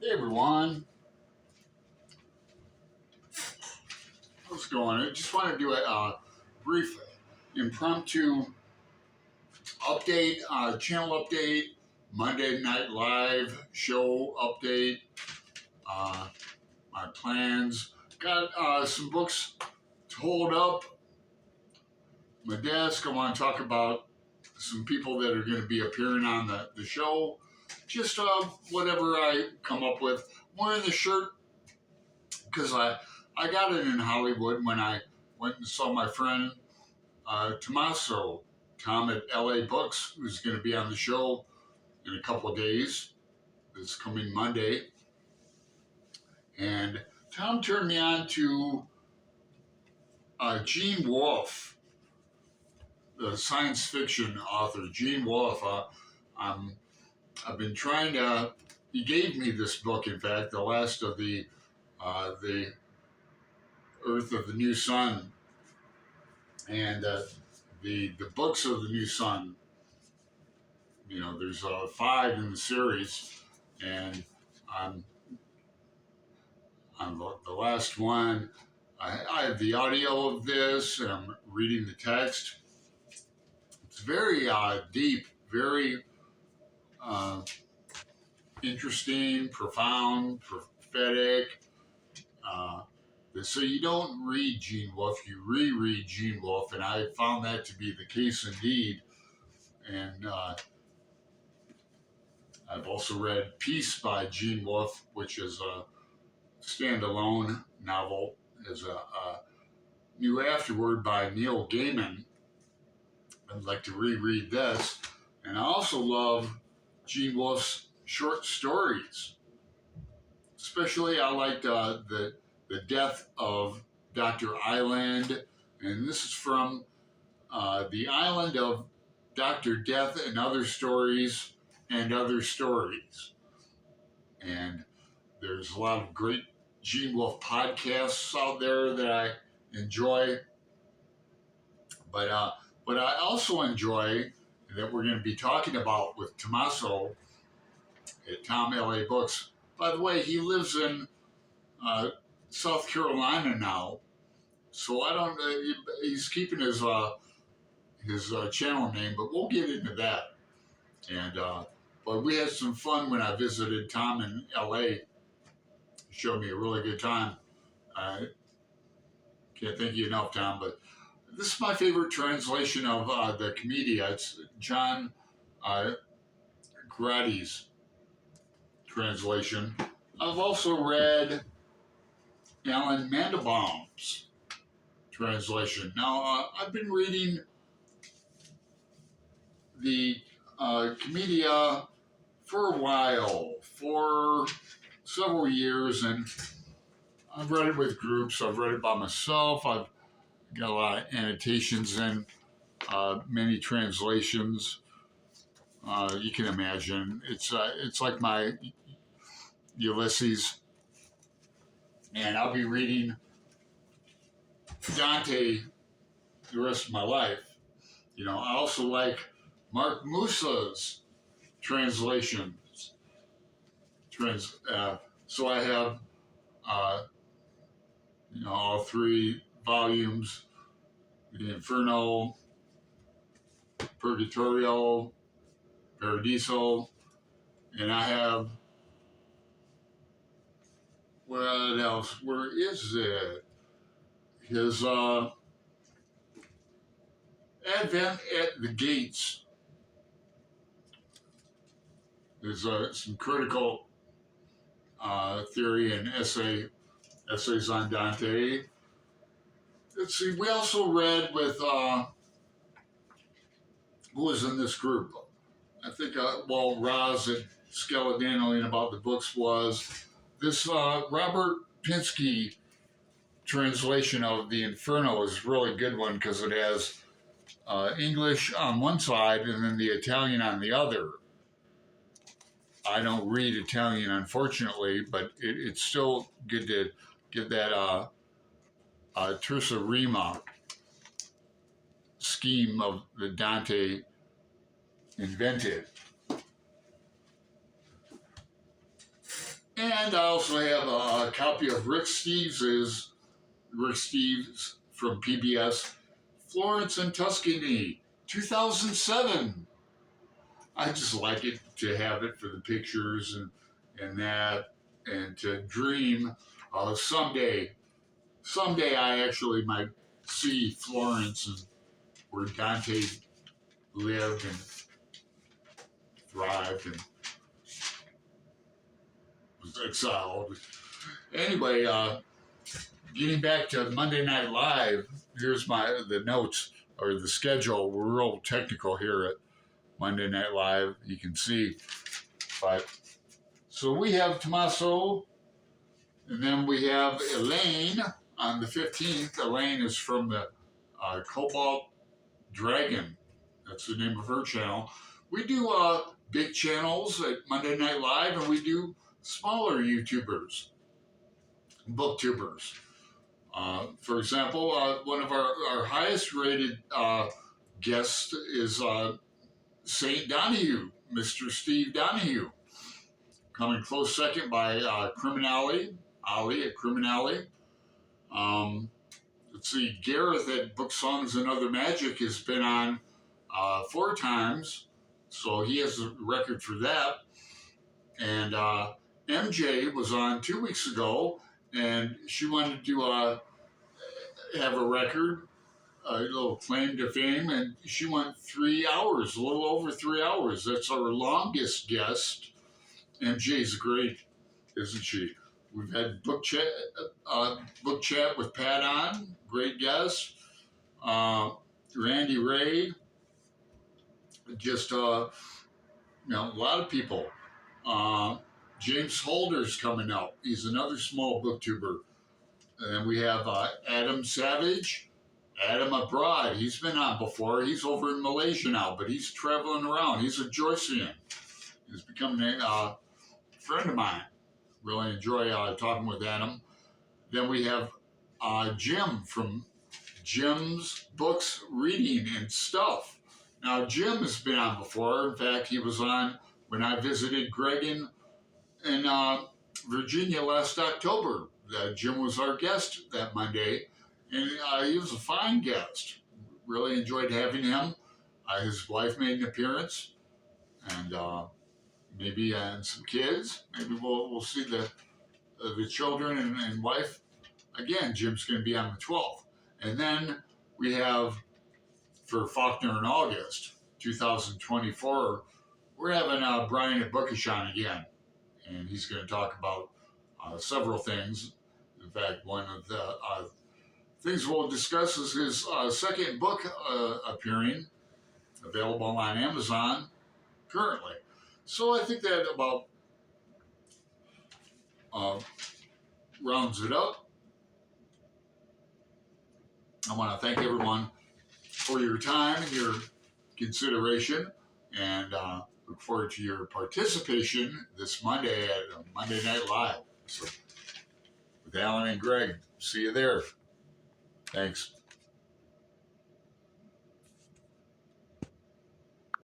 Hey everyone, how's it going? I just want to do a brief impromptu update, channel update, Monday Night Live show update, uh, my plans. Got some books to hold up my desk. I want to talk about some people that are going to be appearing on the show. Just whatever I come up with. I'm wearing the shirt because I got it in Hollywood when I went and saw my friend Tommaso, Tom at LA Books, who's going to be on the show in a couple of days. This coming Monday. And Tom turned me on to Gene Wolfe, the science fiction author. Gene Wolfe. I've been trying to. He gave me this book, in fact, the last of the Earth of the New Sun, and the books of the New Sun. You know, there's 5 in the series, and I'm on the last one. I have the audio of this, and I'm reading the text. It's very deep, very interesting, profound, prophetic. So you don't read Gene Wolfe, you reread Gene Wolfe, and I found that to be the case indeed. And I've also read Peace by Gene Wolfe, which is a standalone novel, as a new afterword by Neil Gaiman. I'd like to reread this. And I also love Gene Wolfe's short stories. Especially I liked the Death of Dr. Island. And this is from The Island of Dr. Death and Other Stories and Other Stories. And there's a lot of great Gene Wolfe podcasts out there that I enjoy. But I also enjoy that we're going to be talking about with Tommaso at Tom LA Books. By the way, he lives in South Carolina now, so I don't. He's keeping his channel name, but we'll get into that. And but we had some fun when I visited Tom in LA. He showed me a really good time. I can't thank you enough, Tom. But this is my favorite translation of the Commedia. It's John Gratti's translation. I've also read Alan Mandelbaum's translation. Now, I've been reading the Commedia for a while, for several years, and I've read it with groups. I've read it by myself. I've got a lot of annotations in, many translations. You can imagine. It's like my Ulysses. And I'll be reading Dante the rest of my life. You know, I also like Mark Musa's translations. So I have, all 3 volumes: the Inferno, Purgatorio, Paradiso, and I have, what else? Where is it? His Advent at the Gates. There's some critical theory and essays on Dante. Let's see. We also read with who was in this group? I think Roz at Skeledanian about the books was this Robert Pinsky translation of the Inferno is a really good one because it has English on one side and then the Italian on the other. I don't read Italian, unfortunately, but it's still good to get that terza rima scheme of the Dante invented. And I also have a copy of Rick Steves' from PBS, Florence and Tuscany, 2007. I just like it to have it for the pictures and that, and to dream someday I actually might see Florence and where Dante lived and thrived and was exiled. Anyway, getting back to Monday Night Live, here's the notes or the schedule. We're real technical here at Monday Night Live. You can see, but so we have Tommaso, and then we have Elaine on the 15th. Elaine is from the Cobalt Dragon. That's the name of her channel. We do big channels at Monday Night Live, and we do smaller YouTubers, booktubers. For example, one of our highest rated guests is St. Donahue, Mr. Steve Donahue. Coming close second by Criminale, Ali at Criminale. Let's see, Gareth at Book Songs and Other Magic has been on 4 times, so he has a record for that. And MJ was on 2 weeks ago, and she wanted to have a record, a little claim to fame, and she went 3 hours, a little over 3 hours. That's our longest guest. MJ's great, isn't she? We've had book chat with Pat on, great guest. Randy Ray, just a lot of people. James Holder's coming up. He's another small booktuber. And then we have Adam Savage, Adam Abroad. He's been on before. He's over in Malaysia now, but he's traveling around. He's a Joycean. He's becoming a friend of mine. Really enjoy talking with Adam. Then we have Jim from Jim's Books, Reading, and Stuff. Now, Jim has been on before. In fact, he was on when I visited Greg in Virginia last October. Jim was our guest that Monday, and he was a fine guest. Really enjoyed having him. His wife made an appearance, and maybe some kids. Maybe we'll see the children and wife. Again, Jim's going to be on the 12th. And then we have, for Faulkner in August 2024, we're having Brian at Bookish on again. And he's going to talk about several things. In fact, one of the things we'll discuss is his second book appearing, available on Amazon currently. So I think that about rounds it up. I want to thank everyone for your time and your consideration, and look forward to your participation this Monday at Monday Night Live. So, with Alan and Greg, see you there. Thanks.